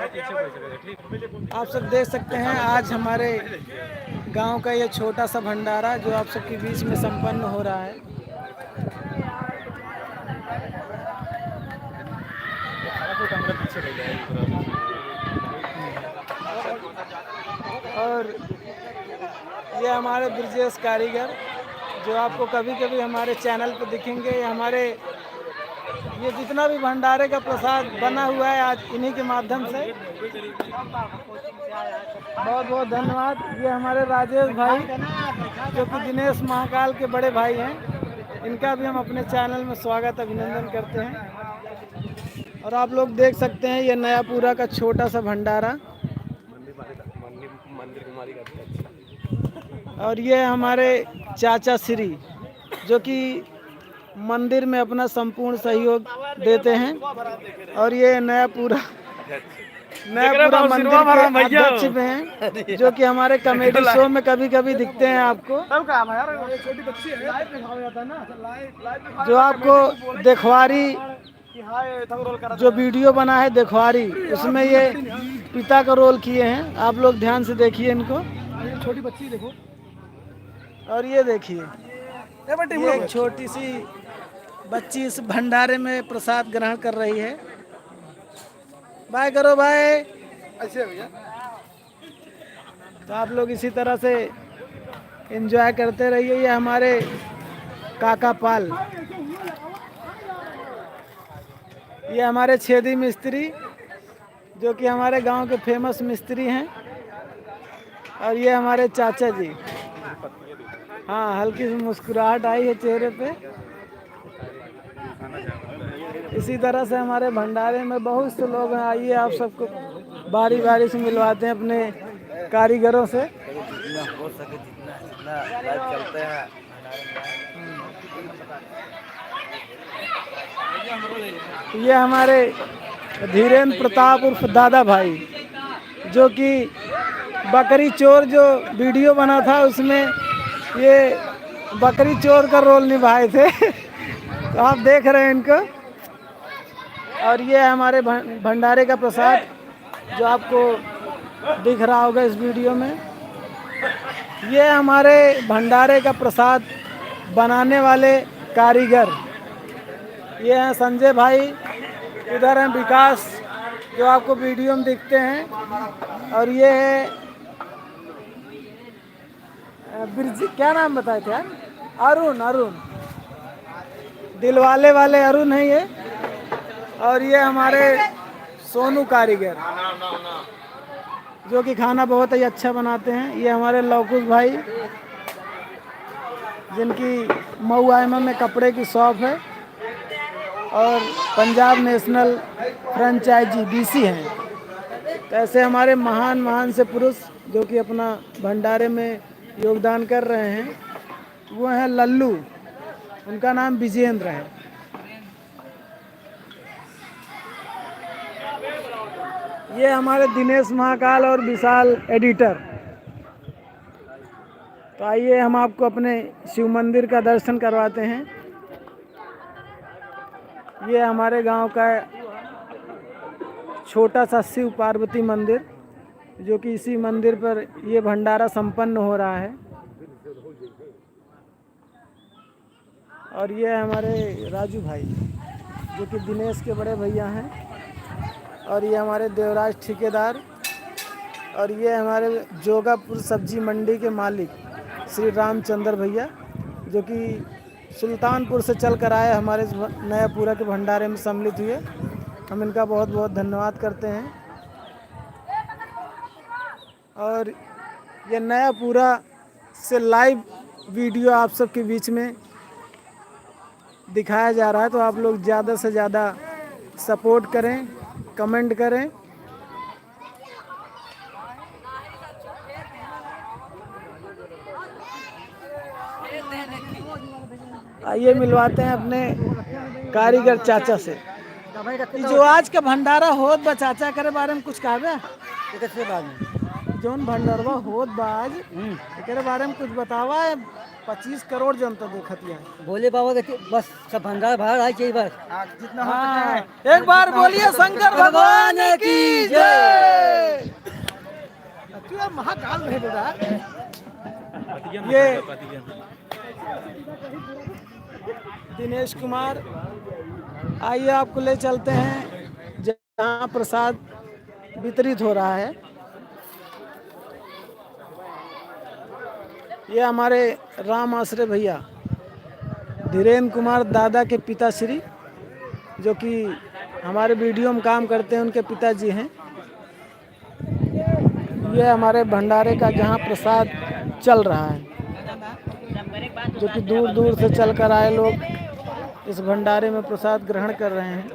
आप सब देख सकते हैं आज हमारे गांव का ये छोटा सा भंडारा जो आप सबके बीच में संपन्न हो रहा है। और ये हमारे ब्रजेश कारीगर जो आपको कभी कभी हमारे चैनल पर दिखेंगे। ये जितना भी भंडारे का प्रसाद बना हुआ है आज इन्हीं के माध्यम से। बहुत बहुत धन्यवाद। ये हमारे राजेश भाई जो कि दिनेश महाकाल के बड़े भाई हैं, इनका भी हम अपने चैनल में स्वागत अभिनंदन करते हैं। और आप लोग देख सकते हैं ये नयापुरा का छोटा सा भंडारा। और ये हमारे चाचा श्री जो कि मंदिर में अपना संपूर्ण सहयोग देते हैं। और ये नयापुरा मंदिर के अध्यक्ष भी हैं जो कि हमारे कॉमेडी शो में कभी कभी दिखते हैं आपको। जो आपको देखवारी जो वीडियो बना है देखवारी, उसमें ये पिता का रोल किए हैं। आप लोग ध्यान से देखिए इनको। छोटी बच्ची देखो। और ये देखिए ये एक छोटी सी बच्ची इस भंडारे में प्रसाद ग्रहण कर रही है। बाय करो भाई। ऐसे भैया तो आप लोग इसी तरह से एंजॉय करते रहिए। ये हमारे काका पाल, ये हमारे छेदी मिस्त्री जो कि हमारे गांव के फेमस मिस्त्री हैं। और ये हमारे चाचा जी। हाँ, हल्की सी मुस्कुराहट आई है चेहरे पे। इसी तरह से हमारे भंडारे में बहुत से लोग हैं। आइए आप सबको बारी बारी से मिलवाते हैं अपने कारीगरों से। चलते हैं। ये हमारे धीरेन्द्र प्रताप उर्फ दादा भाई जो कि बकरी चोर जो वीडियो बना था उसमें ये बकरी चोर का रोल निभाए थे। तो आप देख रहे हैं इनको। और ये हमारे भंडारे का प्रसाद जो आपको दिख रहा होगा इस वीडियो में। ये हमारे भंडारे का प्रसाद बनाने वाले कारीगर ये हैं संजय भाई। इधर हैं विकास जो आपको वीडियो में दिखते हैं। और ये है क्या नाम बताए थे यार? अरुण दिलवाले वाले अरुण है ये। और ये हमारे सोनू कारीगर जो कि खाना बहुत ही अच्छा बनाते हैं। ये हमारे लौकुश भाई जिनकी मऊ आयमा में कपड़े की शॉप है और पंजाब नेशनल फ्रेंचाइजी BC हैं। तो ऐसे हमारे महान से पुरुष जो कि अपना भंडारे में योगदान कर रहे हैं वो हैं लल्लू, उनका नाम विजेंद्र है। ये हमारे दिनेश महाकाल और विशाल एडिटर। तो आइए हम आपको अपने शिव मंदिर का दर्शन करवाते हैं। ये हमारे गांव का छोटा सा शिव पार्वती मंदिर जो कि इसी मंदिर पर ये भंडारा संपन्न हो रहा है। और ये हमारे राजू भाई जो कि दिनेश के बड़े भैया हैं। और ये हमारे देवराज ठेकेदार। और ये हमारे जोगापुर सब्जी मंडी के मालिक श्री रामचंद्र भैया जो कि सुल्तानपुर से चल कर आए हमारे नयापुरा के भंडारे में सम्मिलित हुए। हम इनका बहुत बहुत धन्यवाद करते हैं। और ये नयापुरा से लाइव वीडियो आप सबके बीच में दिखाया जा रहा है। तो आप लोग ज़्यादा से ज़्यादा सपोर्ट करें, कमेंट करें। आइए मिलवाते हैं अपने कारीगर चाचा से। जो आज का भंडारा होत बा चाचा करे बारे में कुछ कहबे? जोन भंडारवा होत बाज एकरे बारे में कुछ बतावा। 25 करोड़ जनता देखत है। बोले बाबा बस सब भंडार बाहर आ चाहिए बस। हाँ, एक बार बोलिए शंकर भगवान की जय। महाकाल नहीं बेटा। ये दिनेश कुमार, आइए आपको ले चलते हैं जहाँ प्रसाद वितरित हो रहा है। ये हमारे राम आश्रय भैया धीरेन्द्र कुमार दादा के पिताश्री, जो कि हमारे वीडियो में काम करते हैं, उनके पिताजी हैं। ये हमारे भंडारे का जहाँ प्रसाद चल रहा है, जो कि दूर दूर से चल कर आए लोग इस भंडारे में प्रसाद ग्रहण कर रहे हैं।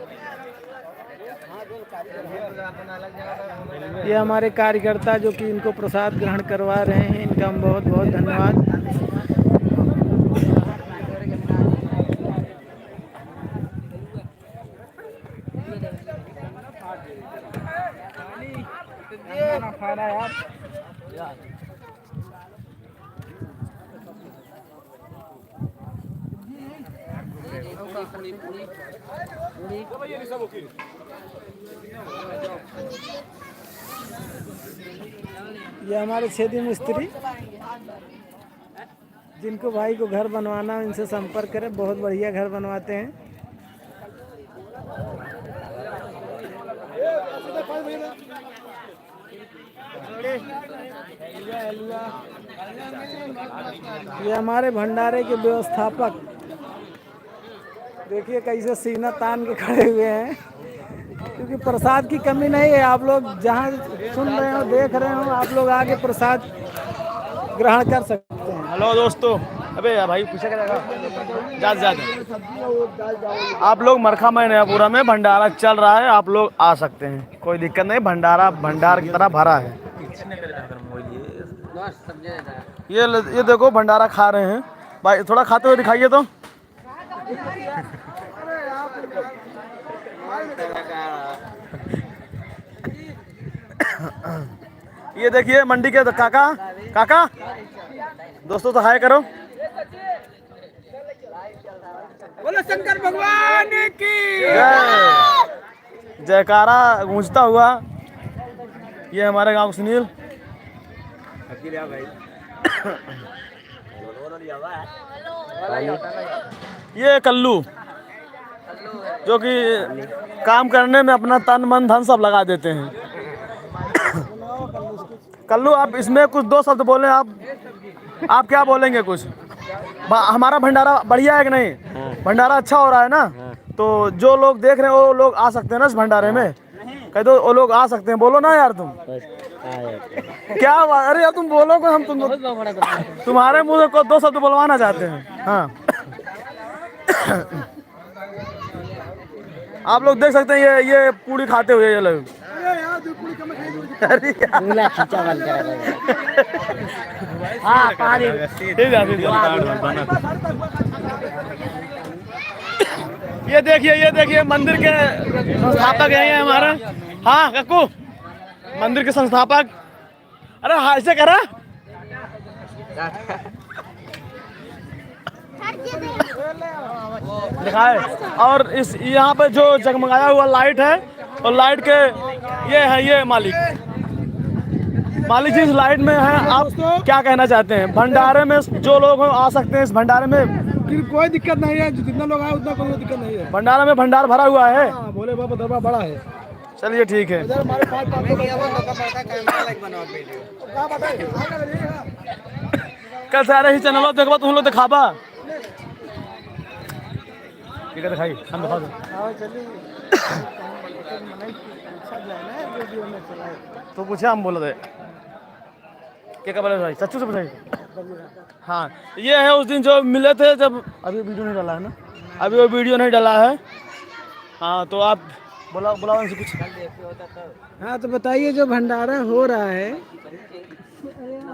ये हमारे कार्यकर्ता जो कि इनको प्रसाद ग्रहण करवा रहे हैं, इनका हम बहुत बहुत धन्यवाद। ये हमारे छेदी मिस्त्री, जिनको भाई को घर बनवाना हो इनसे संपर्क करें, बहुत बढ़िया घर बनवाते हैं। ये हमारे भंडारे के व्यवस्थापक, देखिए कैसे सीना तान के खड़े हुए हैं, क्योंकि प्रसाद की कमी नहीं है। आप लोग जहाँ सुन रहे हो, देख रहे हो, आप लोग आके प्रसाद ग्रहण कर सकते हैं। हेलो दोस्तों, अबे भाई पूछा क्या ज़्यादा आप लोग मरखा में नयापुरा में भंडारा चल रहा है, आप लोग आ सकते हैं, कोई दिक्कत नहीं। भंडारा भंडार की तरह भरा है। ये देखो भंडारा खा रहे हैं भाई, थोड़ा खाते हुए दिखाइए तो। ये देखिए मंडी के काका काका दोस्तों तो हाय करो। बोलो शंकर भगवान की जयकारा गूंजता हुआ। ये हमारे गांव सुनील, ये कल्लू, जो कि काम करने में अपना तन मन धन सब लगा देते हैं। कल्लू, आप इसमें कुछ दो शब्द बोलें। आप क्या बोलेंगे कुछ? हमारा भंडारा बढ़िया है कि नहीं? भंडारा अच्छा हो रहा है ना? तो जो लोग देख रहे हैं वो लोग आ सकते हैं ना इस भंडारे में? कह दो वो लोग आ सकते हैं, बोलो ना यार तुम। क्या अरे यार तुम बोलो को, हम तुम्हारे मुंह को दो शब्द बोलवाना चाहते हैं। हाँ आप लोग देख सकते हैं, ये पूरी खाते हुए ये लोग। ये देखिए मंदिर के संस्थापक है ये हमारा। हाँ कक्कू, मंदिर के संस्थापक। अरे हाँ ऐसे करा। दिखाए। और इस यहाँ पे जो जगमगाया हुआ लाइट है, और लाइट के ये मालिक जिस लाइट में है, आप क्या कहना चाहते हैं? भंडारे में जो लोग आ सकते हैं इस भंडारे में? कोई दिक्कत नहीं है, जितना लोग आए उतना कोई दिक्कत नहीं है। भंडारा में भंडार भरा हुआ है। भोले बाबा दरबार बड़ा है। चलिए ठीक है। कल सारे ही चैनल देखो तुम लोग दिखाबा। ठीक है दिखाई, हम दिखा दो। तो पूछे हम बोल दे क्या बोले भाई, सच्चू से पूछाई। हाँ ये है उस दिन जो मिले थे, जब अभी वीडियो नहीं डाला है ना, अभी वो वीडियो नहीं डाला है। हाँ तो आप बुलाओ उनसे कुछ। हाँ तो बताइए, जो भंडारा हो रहा है,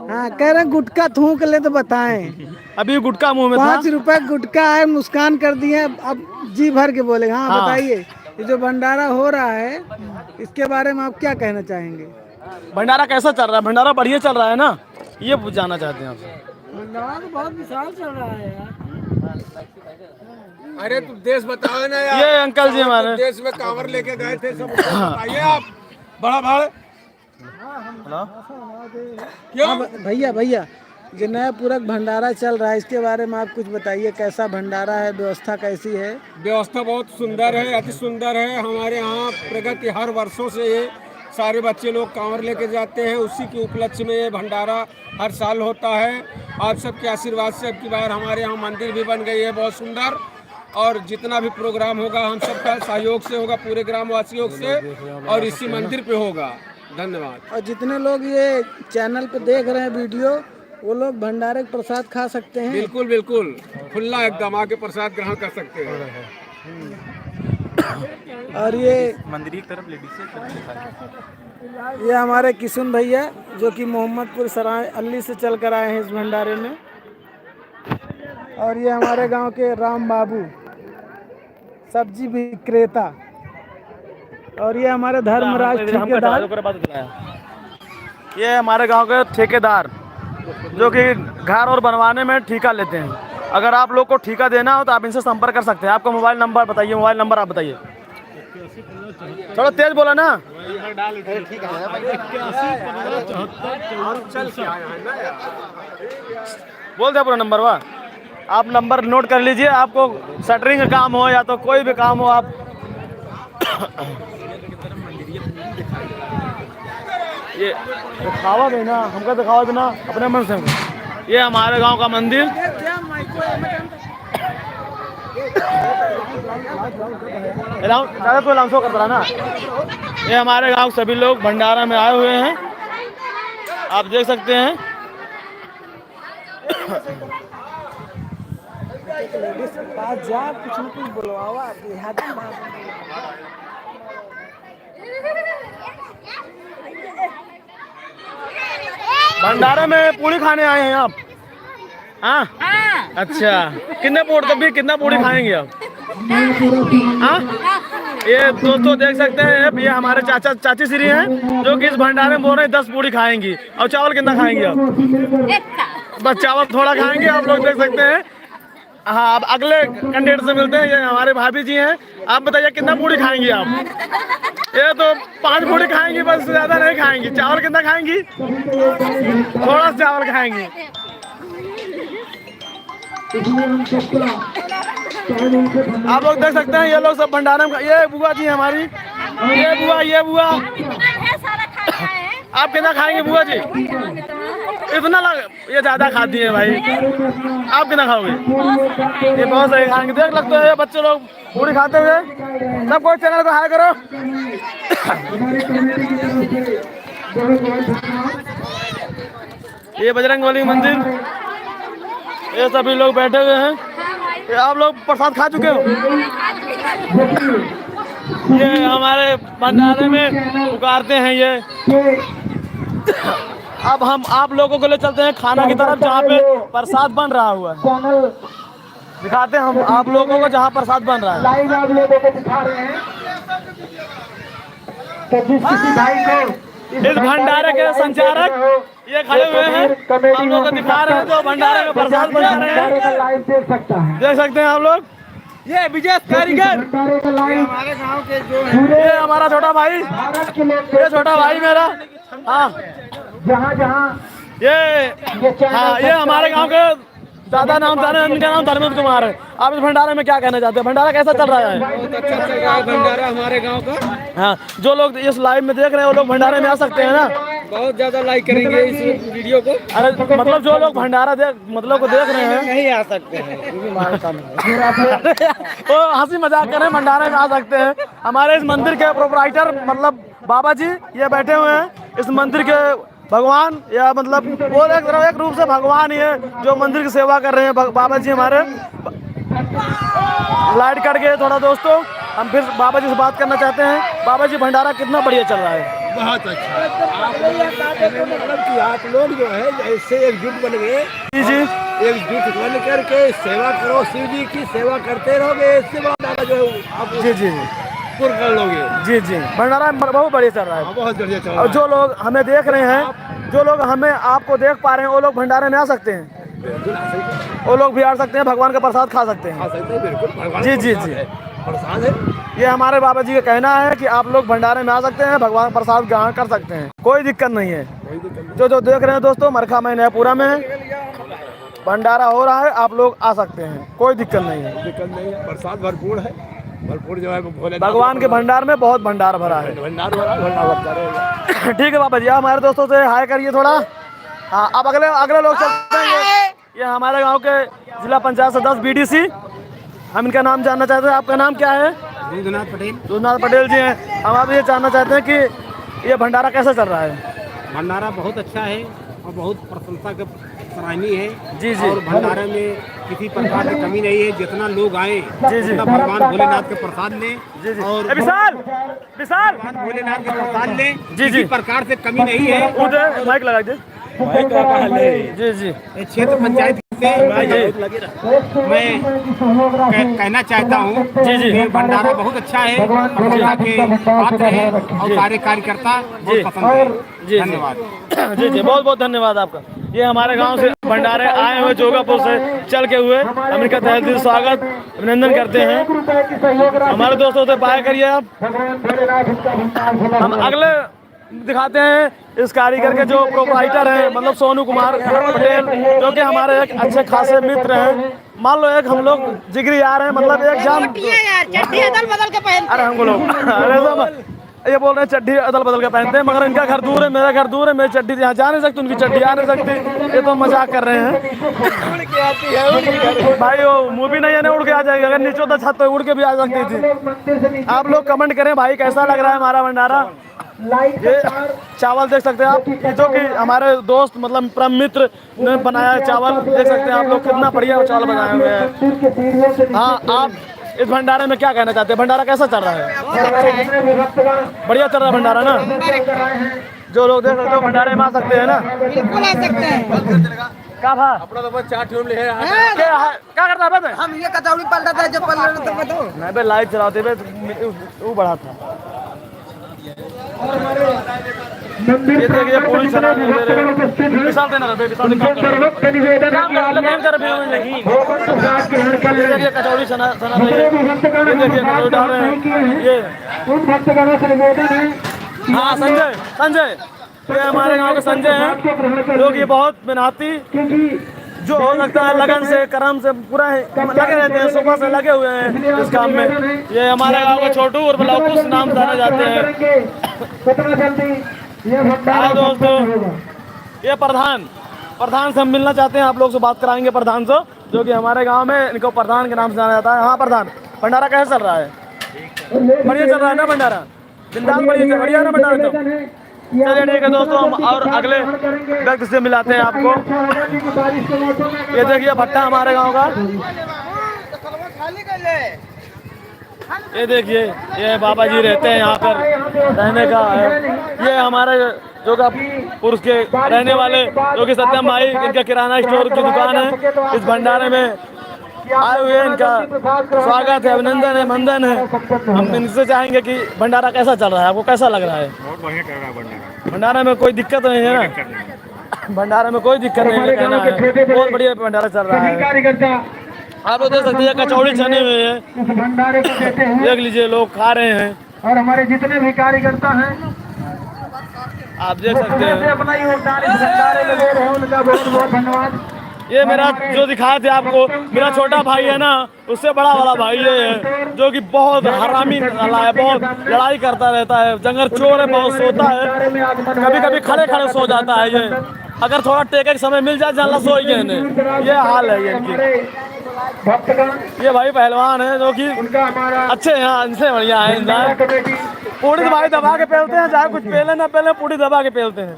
हाँ कह रहे गुटखा थूक ले तो बताएं। अभी गुटखा मुंह में था। 5 रुपए गुटखा है, मुस्कान कर दिए, अब जी भर के बोले। हाँ बताइए, ये जो भंडारा हो रहा है इसके बारे में आप क्या कहना चाहेंगे? भंडारा कैसा चल रहा है? भंडारा बढ़िया चल रहा है ना, ये जानना चाहते हैं आपसे। भंडारा तो बहुत विशाल चल रहा है यार। अरे तुम देश बताओ ना यार। ये अंकल जी हमारे देश में कांवर लेके गए थे सब, बताइए आप। बड़ा भाड़ हेलो हाँ, भैया भैया जो नया पूरक भंडारा चल रहा है इसके बारे में आप कुछ बताइए, कैसा भंडारा है, व्यवस्था कैसी है? व्यवस्था बहुत सुंदर है, अति सुंदर है। हमारे यहाँ प्रगति हर वर्षों से ये सारे बच्चे लोग कांवर लेके जाते हैं, उसी के उपलक्ष्य में ये भंडारा हर साल होता है। आप सबके आशीर्वाद से अब की बार हमारे यहाँ मंदिर भी बन गई है बहुत सुंदर, और जितना भी प्रोग्राम होगा हम सबका सहयोग से होगा, पूरे ग्रामवासियों से, और इसी मंदिर पे होगा। धन्यवाद। और जितने लोग ये चैनल पे देख रहे हैं वीडियो, वो लोग भंडारे का प्रसाद खा सकते हैं? बिल्कुल बिल्कुल, खुला एकदम आके प्रसाद ग्रहण कर सकते हैं। और ये मंदिर की तरफ ये हमारे किशुन भैया जो कि मोहम्मदपुर सराय अल्ली से चल कर आए हैं इस भंडारे में। और ये हमारे गांव के राम बाबू सब्जी विक्रेता। और ये हमारे धर्मराज ठेकेदार। ये हमारे गांव के ठेकेदार जो कि घर और बनवाने में ठेका लेते हैं। अगर आप लोग को ठेका देना हो तो आप इनसे संपर्क कर सकते हैं। आपका मोबाइल नंबर बताइए, मोबाइल नंबर आप बताइए। थोड़ा तेज बोला ना। बोल दे पूरा नंबर। वाह, आप नंबर नोट कर लीजिए। आपको शटरिंग का काम हो या तो कोई भी काम हो, आप ये दिखावा देना, हमको दिखावा देना अपने मन से। ये हमारे गांव का मंदिर। ज़्यादा तो अनाउंस करता रहा ना। ये हमारे गांव सभी लोग भंडारा में आए हुए हैं, आप देख सकते हैं। लेडीज के पास जा, कुछ न कुछ बुलवावा देहाती बात। भंडारा में पूरी खाने आए हैं आप? हाँ, अच्छा। कितने पूरी, कभी कितना पूरी खाएंगे आप? हाँ, ये दोस्तों देख सकते हैं, ये हमारे चाचा चाची श्री हैं जो कि इस भंडारे में बोल रहे हैं 10 पूरी खाएंगी। और चावल कितना खाएंगे आप? बस चावल थोड़ा खाएंगे, आप लोग देख सकते हैं। हाँ, अब अगले कैंडिडेट से मिलते हैं। ये हमारे भाभी जी हैं। आप बताइए कितना पूरी खाएंगी आप? ये तो 5 पूरी खाएंगी, बस ज़्यादा नहीं खाएंगी। चावल कितना खाएंगी? थोड़ा सा चावल खाएंगी। आप लोग देख सकते हैं, ये लोग सब भंडारे में। ये बुआ जी हमारी, ये बुआ आप कितना खाएंगे बुआ जी? इतना ये ज़्यादा खाती है भाई। आप कितना खाओगे? ये बहुत सही खाएंगे। देख लगते हैं ये बच्चे लोग पूरी खाते हुए। सब कोई चैनल को हाय करो। ये बजरंगबली मंदिर, ये सभी लोग बैठे हुए हैं। ये आप लोग प्रसाद खा चुके हो? ये हमारे भंडारे में पुकारते हैं ये। अब हम आप लोगों को ले चलते हैं खाना की तरफ, जहाँ पे प्रसाद बन रहा हुआ है। दिखाते हैं हम आप लोगों को जहाँ प्रसाद बन रहा है। लाइव आप लोगों को दिखा रहे हैं। तो जिस किसी भाई को इस भंडारे के संचालक ये खड़े हुए हैं, आप लोगों को दिखा रहे हैं जो भंडारे में प्रसाद बना रहे हैं। लाइव देख सकता है, देख सकते हैं आप लोग। ये विजय कारीगर, भंडारे का लाइव हमारे गांव के जो ये हमारा छोटा भाई, भारत के लोग ये छोटा भाई मेरा। हाँ, जहाँ जहाँ ये हमारे गांव के दादा नाम जाने, इनका नाम धर्मेंद्र कुमार है। आप इस भंडारे में क्या कहना चाहते हैं? भंडारा कैसा चल रहा है? बहुत अच्छा चल रहा है भंडारा हमारे गांव का। हाँ, जो लोग इस लाइव में देख रहे हैं वो लोग भंडारे में आ सकते हैं ना? बहुत ज्यादा लाइक करेंगे इस वीडियो को। अरे मतलब जो लोग भंडारा को देख रहे हैं नहीं आ सकते हैं, वो हंसी मजाक करें, भंडारे में आ सकते हैं। हमारे इस मंदिर के प्रोपराइटर मतलब बाबा जी ये बैठे हुए हैं। इस मंदिर के भगवान, या मतलब वो एक रूप से भगवान ही है जो मंदिर की सेवा कर रहे हैं बाबा जी हमारे। लाइट कट गए थोड़ा दोस्तों, हम फिर बाबा जी से बात करना चाहते हैं। बाबा जी भंडारा कितना बढ़िया चल रहा है? बहुत अच्छा। मतलब कि आप लोग जो है ऐसे एकजुट बन गए, जी एकजुट बन करके सेवा करो, शिव जी की सेवा करते रहोगे, इसके बाद जो आप जी पूर्ण कर लोगे। जी भंडारा बहुत बढ़िया चल रहा है। बहुत बढ़िया चल रहा और है। जो लोग हमें देख रहे हैं, जो लोग हमें आपको देख पा रहे हैं, वो लोग भंडारे में आ सकते हैं। वो लोग भी आ सकते हैं, भगवान का प्रसाद खा सकते हैं। बिल्कुल जी प्रसाद है। ये हमारे बाबा जी का कहना है कि आप लोग भंडारे में आ सकते हैं, भगवान प्रसाद ग्रहण कर सकते हैं, कोई दिक्कत नहीं है। जो देख रहे हैं दोस्तों, मरखा में नयापुरा में भंडारा हो रहा है, आप लोग आ सकते हैं, कोई दिक्कत नहीं है। दिक्कत नहीं है, प्रसाद भरपूर है, भरपूर जो है भोले भगवान के भंडार में बहुत भंडार भरा है। भंडार भरता रहेगा। ठीक है बाबा जी, आप हमारे दोस्तों से हाय करिए थोड़ा। हाँ, अब अगले लोग चलते हैं। ये हमारे गांव के जिला पंचायत सदस्य BDC, हम इनका नाम जानना चाहते हैं। आपका नाम क्या है? दूधनाथ पटेल। दूधनाथ पटेल जी हैं। हम आप ये जानना चाहते हैं कि ये भंडारा कैसा चल रहा है? भंडारा बहुत अच्छा है और बहुत प्रशंसा के सराहनीय है। जी जी। और भंडारे में किसी प्रकार की कमी नहीं है, जितना लोग आए जी जी। उतना भगवान भोलेनाथ के प्रसाद लें। जी जी। और विशाल विशाल भगवान भोलेनाथ के प्रसाद लें, जी जी। किसी प्रकार से कमी नहीं है। उधर माइक लगा दे। जी जी। क्षेत्र पंचायत से मैं कहना चाहता हूँ जी जी। कि भंडारा बहुत अच्छा है, प्रशंसा के पात्र है और सारे कार्यकर्ता बहुत पसंद है। जी धन्यवाद। जी जी, बहुत बहुत धन्यवाद आपका। ये हमारे गांव से भंडारे आए हुए, जोगापुर से चल के हुए, हम इनका तहे दिल स्वागत अभिनंदन करते हैं। हमारे दोस्तों से बाय करिए आप। हम अगले दिखाते हैं इस कारीगर के जो प्रोपराइटर हैं, मतलब सोनू कुमार पटेल, जो कि हमारे एक अच्छे खासे मित्र हैं। मान लो एक हम लोग जिगरी यार हैं, मतलब एक जान। चड्डी अदल बदल के पहनते अरे हमको लोग ये बोल रहे हैं चड्डी अदल बदल के पहनते हैं, मगर इनका घर दूर है, मेरा घर दूर है, मेरी चड्डी यहाँ जा नहीं सकती, उनकी चड्डी आ नहीं सकती। ये तो मजाक कर रहे हैं भाई, वो मूवी नहीं है ना, उड़ के आ जाएगी। अगर नीचे होता छत तो उड़ के भी आ सकती थी। आप लोग कमेंट करें भाई कैसा लग रहा है हमारा भंडारा। ये चावल देख सकते हैं आप, जो कि हमारे दोस्त मतलब परम मित्र ने बनाया है चावल। देख सकते हैं आप लोग कितना बढ़िया चावल बनाए हुए हैं। हाँ, आप इस भंडारे में क्या कहना चाहते हैं? भंडारा कैसा चल रहा है? बढ़िया चल रहा है भंडारा ना। जो लोग देख सकते हो भंडारे में आ सकते हैं ना, बिल्कुल आ सकते हैं। क्या भा अपना तो बस चाट ले क्या करता है बे? हम ये कचौड़ी पलटा था, जब पल रहे तो बताओ। नहीं बे, लाइट चलाते बे, वो बढ़ा था। ये देखिए पूरी चला विशाल देना बे, विशाल नहीं। ये देखिए कचौड़ी सना ये देखिए कचौड़ी डाल रहे हैं ये। हाँ संजय ये हमारे गांव के संजय हैं, लोग ये बहुत मेहनती, जो हो सकता है लगन से कर्म से पूरा लगे रहते हैं, सुबह से लगे हुए हैं इस काम में। ये हमारे गांव का छोटू और बलाकुस नाम जाने जाते हैं। हाँ दोस्तों, ये प्रधान से हम मिलना चाहते हैं, आप लोग से बात कराएंगे प्रधान से, जो कि हमारे गांव में इनको प्रधान के नाम से जाना जाता है। हाँ प्रधान, भंडारा कैसा चल रहा है? बढ़िया चल रहा है ना भंडारा? बिंदास बढ़िया ना भंडारा? तो चलिए ठीक है दोस्तों, हम और अगले व्यक्ति से मिलाते हैं आपको। ये देखिए भट्टा हमारे गांव का, ये देखिए ये बाबा जी रहते हैं यहाँ पर, रहने का है। ये हमारे जो का पुरुष के रहने वाले जो कि सत्यम भाई, इनका किराना स्टोर की दुकान है। इस भंडारे में आए हुए इनका स्वागत है, अभिनंदन है, मंदन है। हम इनसे चाहेंगे कि भंडारा कैसा चल रहा है, आपको कैसा लग रहा है? बहुत बढ़िया कर रहा है भंडारा। भंडारे में कोई दिक्कत नहीं है ना? भंडारे में कोई दिक्कत नहीं है, कहना है बहुत बढ़िया भंडारा चल रहा है। आप लोग देख सकते हैं कचौड़ी छने हुए हैं, देख लीजिए लोग खा रहे हैं। और हमारे जितने भी कार्यकर्ता हैं, आप देख सकते हैं अपना योगदान इस भंडारे में दे रहे हैं, उनका बहुत बहुत धन्यवाद। ये मेरा जो दिखाए थे आपको, मेरा छोटा भाई है ना, उससे बड़ा वाला भाई ये है, जो कि बहुत हरामी वाला है, बहुत लड़ाई करता रहता है, जंगल चोर है, बहुत सोता है, कभी कभी खड़े खड़े सो जाता है। ये अगर थोड़ा टेके के समय मिल जाए जानला सो ही नहीं, ये हाल है ये इनकी। ये भाई पहलवान है जो कि अच्छे हैं, इनसे बढ़िया है। पूरी दबाई दबा के पेलते हैं, चाहे कुछ पेले ना पेले, पूरी दबा के पेलते हैं।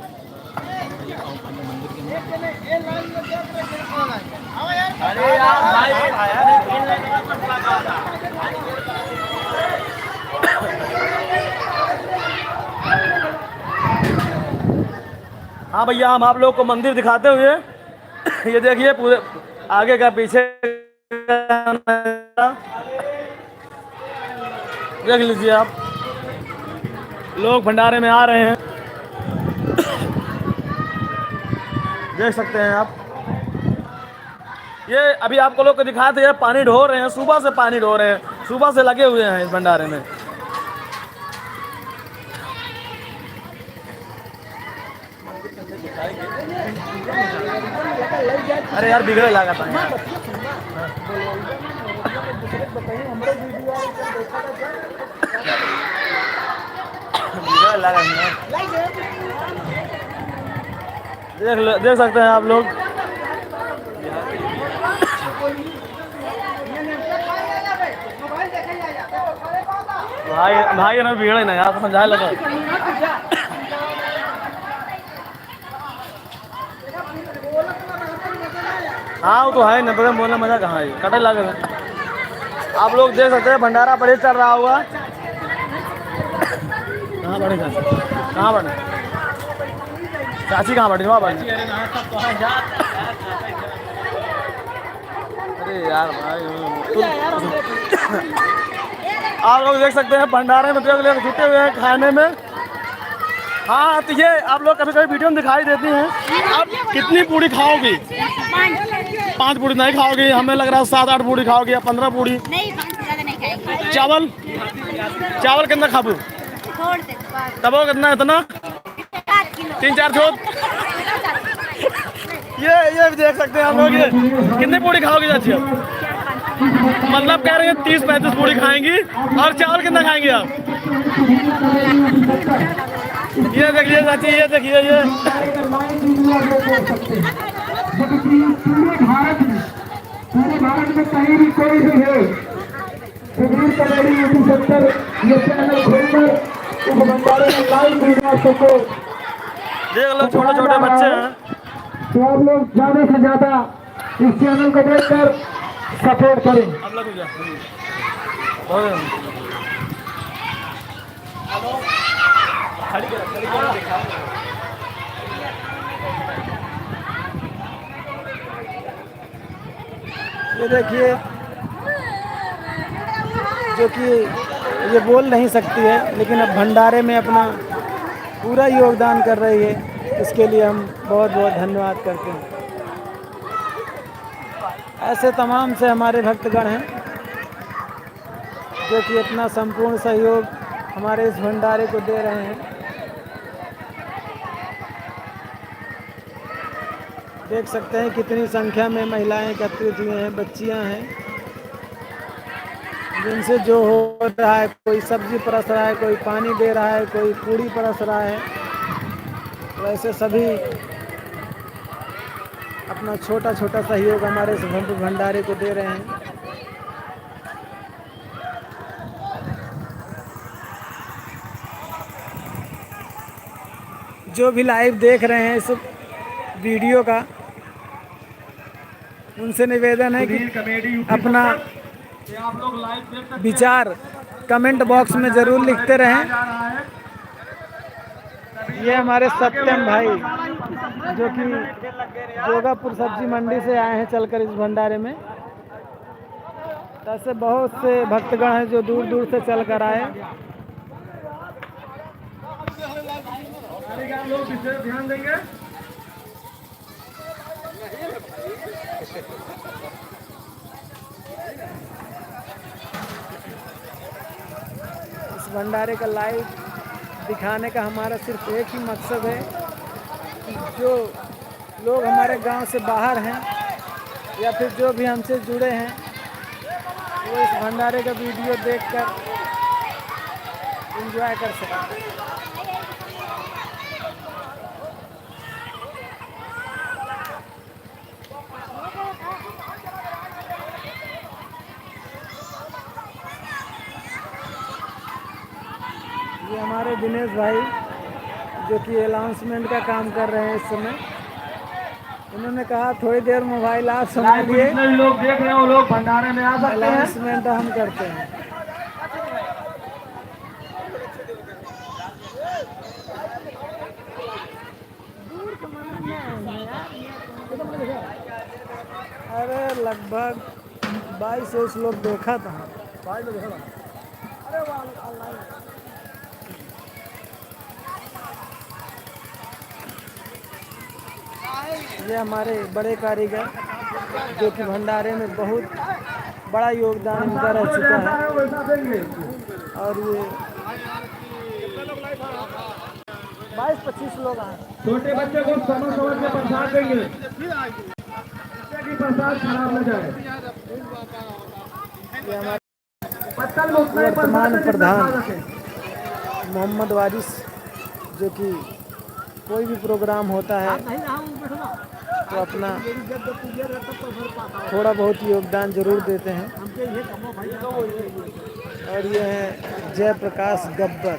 हाँ भैया, हम आप लोग को मंदिर दिखाते हुए, ये देखिए पूरे आगे का पीछे देख लीजिए आप, लोग भंडारे में आ रहे हैं, देख सकते हैं आप। ये अभी आपको लोग को दिखाते हैं, पानी ढो रहे हैं, सुबह से पानी ढो रहे हैं, सुबह से लगे हुए हैं इस भंडारे में। अरे यार बिगड़े लगा था यार। बिगड़े लगा देख सकते हैं आप लोग। भाई ना बिगड़े ना यार, समझा लगा। हाँ वो तो है ना, बगैर बोलना मजा कहाँ है, कटे लगे। आप लोग देख सकते हैं भंडारा बड़े चल रहा होगा। कहाँ बढ़े कहाँ बढ़े चाची, कहाँ बढ़ी वहाँ बढ़ी। अरे यार भाई आप लोग देख सकते हैं भंडारे में जुटे हुए हैं खाने में। हाँ तो ये आप लोग कभी कभी वीडियो में दिखाई देती हैं। आप कितनी पूड़ी खाओगी? 5 पूड़ी नहीं खाओगी, हमें लग रहा है 7-8 पूड़ी खाओगी या 15 पूड़ी। नहीं 5 से ज़्यादा नहीं खाएंगे। चावल कितना खाबू? तब वो कितना इतना 3-4 छोट। ये भी देख सकते हैं आप लोग। ये कितनी पूड़ी खाओगी चाची? मतलब कह रहे हैं 30-35 पूड़ी खाएंगी। और चावल कितना खाएंगे आप? ये देखिए चाची, ये देखिए ये पूरे भारत में कहीं भी कोई भी है, सुधीर कमेडी यूट्यूब सेंटर ये चैनल खोलकर उस भंडारे में लाइव वीडियो सको। देख लो छोटे छोटे बच्चे हैं। तो आप लोग ज्यादा से ज्यादा इस चैनल को देखकर सपोर्ट करें। अब लग जा ये देखिए जो कि ये बोल नहीं सकती है, लेकिन अब भंडारे में अपना पूरा योगदान कर रही है। इसके लिए हम बहुत बहुत धन्यवाद करते हैं। ऐसे तमाम से हमारे भक्तगण हैं जो कि अपना संपूर्ण सहयोग हमारे इस भंडारे को दे रहे हैं। देख सकते हैं कितनी संख्या में महिलाएं एकत्रित हुए हैं, बच्चियां हैं, जिनसे जो हो रहा है, कोई सब्जी परस रहा है, कोई पानी दे रहा है, कोई पूड़ी परस रहा है। वैसे सभी अपना छोटा छोटा सहयोग हमारे इस भंडारे को दे रहे हैं। जो भी लाइव देख रहे हैं इस वीडियो का, उनसे निवेदन है कि अपना विचार कमेंट बॉक्स में ज़रूर लिखते रहें। ये हमारे सत्यम भाई जो कि जोगापुर सब्जी मंडी से आए हैं चलकर इस भंडारे में। ऐसे बहुत से भक्तगण हैं जो दूर दूर से चलकर आए। ध्यान देंगे। इस भंडारे का लाइव दिखाने का हमारा सिर्फ एक ही मकसद है कि जो लोग हमारे गांव से बाहर हैं या फिर जो भी हमसे जुड़े हैं, वो इस भंडारे का वीडियो देखकर एंजॉय कर सकें। ये हमारे दिनेश भाई जो कि अनाउंसमेंट का काम कर रहे हैं इस समय। उन्होंने कहा थोड़ी देर मोबाइल आप संभालिए, जितने भी लोग देख रहे हैं वो लोग भंडारे में आ सकते हैं। अनाउंसमेंट हम करते हैं। अरे लगभग 22 लोग देखा था। ये हमारे बड़े कारीगर जो कि भंडारे में बहुत बड़ा योगदान इनका रह चुका है। और ये 22-25 लोग आए। छोटे बच्चे को समझ के प्रसाद देंगे, जिससे कि प्रसाद खराब न जाए। ये हमारे पत्तल में उतना ही वर्तमान प्रसाद है जितना खा प्रधान सके। मोहम्मद वारिस, जो कि कोई भी प्रोग्राम होता है तो अपना थोड़ा बहुत योगदान जरूर देते हैं। और ये है जयप्रकाश गब्बर,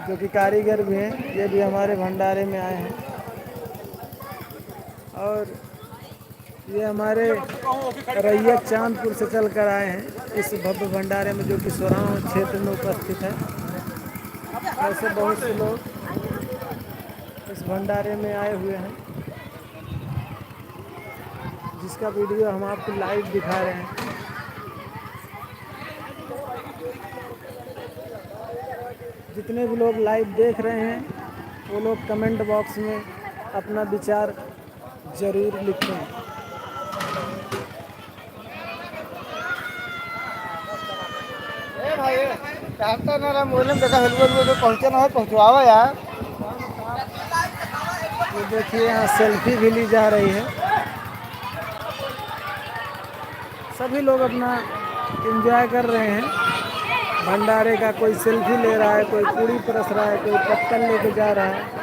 जो कि कारीगर भी हैं, ये भी हमारे भंडारे में आए हैं। और ये हमारे रैयत चांदपुर से चल कर आए हैं इस भव्य भंडारे में, जो कि सोराव क्षेत्र में उपस्थित है। ऐसे बहुत से लोग इस भंडारे में आए हुए हैं, जिसका वीडियो हम आपको लाइव दिखा रहे हैं। जितने भी लोग लाइव देख रहे हैं वो लोग कमेंट बॉक्स में अपना विचार जरूर लिखें। पहुँचे ना पहुँचवावा यार। ये देखिए यहाँ सेल्फी भी ली जा रही है। सभी लोग अपना एंजॉय कर रहे हैं भंडारे का। कोई सेल्फी ले रहा है, कोई पूरी परस रहा है, कोई पत्तल लेके जा रहा है।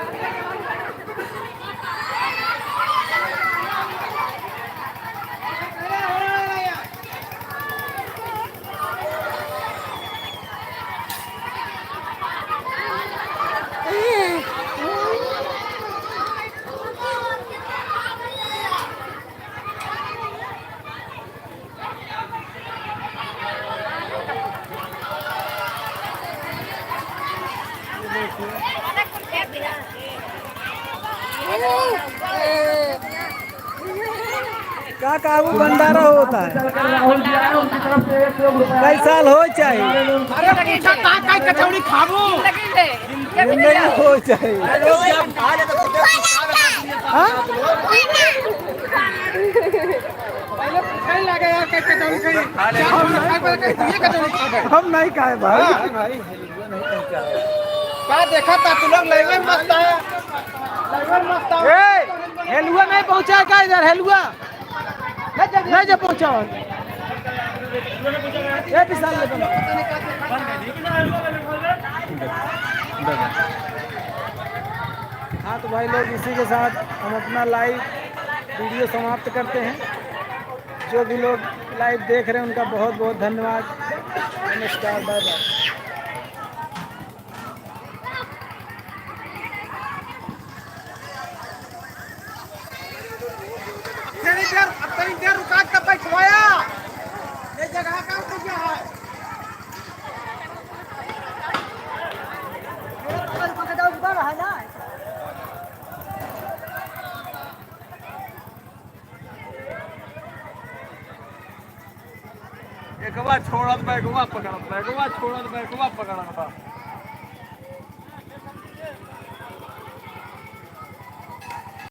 का काबू भंडारा होता है, राहुल जी आए, उनकी तरफ से 1 लाख रुपए कई साल हो चाहिए, जिंदगी हो चाहिए। हाँ? हम नहीं खाए भाई। देखा था तू लोग लाइव में मस्त है, हेलुआ नहीं पहुंचा का इधर? हेलुआ नहीं जब पहुंचा विशाल हाँ तो भाई लोग, इसी के साथ हम अपना लाइव वीडियो समाप्त करते हैं। जो भी लोग लाइव देख रहे हैं उनका बहुत बहुत धन्यवाद। नमस्कार, बाय बाय। अब देर रुका कब बैठवाया ये जगह का क्या है। एक बार छोड़त बैगवा पकड़त, बैगवा छोड़त बैगवा पकड़त।